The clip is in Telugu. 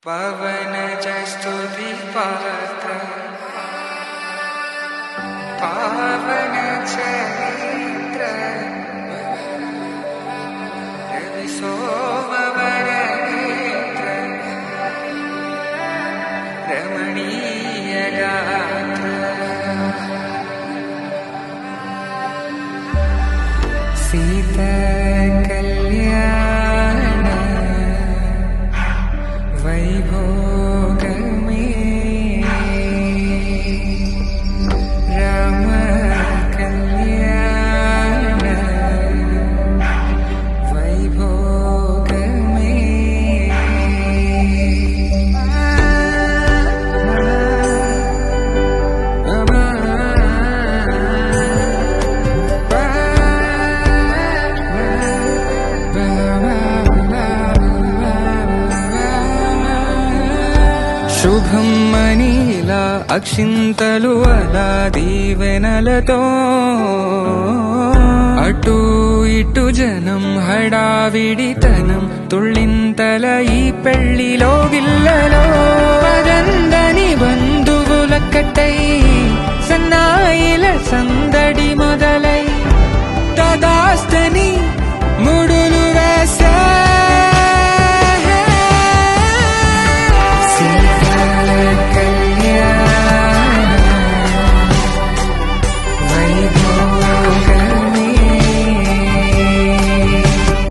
పవనజ స్తుతి పాత్ర పావన చరిత్ర రవి సోమవర నేత్ర రమణీయ గాత్ర సీత కళ్యాణ వైభోగమే రామ కళ్యాణ వైభోగమే శుభం మనీలా అక్షింతలు అలా దీవెనలతో అటు ఇటు జనం హడావిడితనం తుళ్ళింతల ఈ పెళ్లిలో గిల్లలో పదందని బంధువుల కట్టై